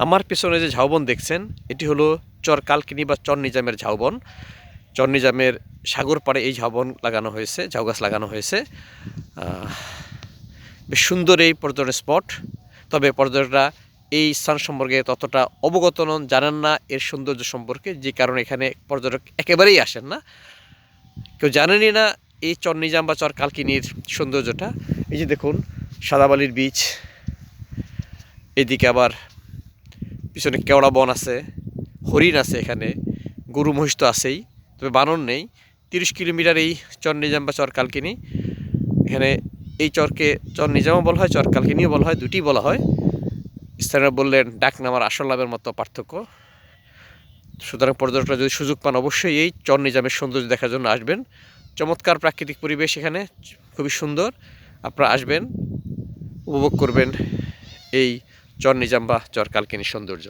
আমার পেছনে যে ঝাউবন দেখছেন এটি হলো চর কালকিনি বা চর নিজামের ঝাউবন। চর নিজামের সাগর পাড়ে এই ঝাউবন লাগানো হয়েছে, ঝাউ গাছ লাগানো হয়েছে। বেশ সুন্দর এই পর্যটন স্পট। তবে পর্যটকরা এই স্থান সম্পর্কে ততটা অবগত নন, জানেন না এর সৌন্দর্য সম্পর্কে, যে কারণে এখানে পর্যটক একেবারেই আসেন না। কেউ জানেনই না এই চর নিজাম বা চর কালকিনির সৌন্দর্যটা। এই যে দেখুন সাদাবালির বীচ, এদিকে আবার পিছনে কেওড়া বন আছে, হরিণ আছে, এখানে গরু মহিষ তো আছেই, তবে বানর নেই। 30 কিলোমিটার এই চর নিজাম বা চর কালকিনি। এখানে এই চরকে চর নিজামও বলা হয়, চর কালকিনিও বলা হয়, দুটি বলা হয়। স্থানীয় বললেন ডাক নামার আসল নামের মতো পার্থক্য। সুতরাং পর্যটকরা যদি সুযোগ পান অবশ্যই এই চর নিজামের সৌন্দর্য দেখার জন্য আসবেন। চমৎকার প্রাকৃতিক পরিবেশ এখানে, খুবই সুন্দর। আপনারা আসবেন, উপভোগ করবেন এই চর নিজাম বা চর কালকিনির সৌন্দর্য।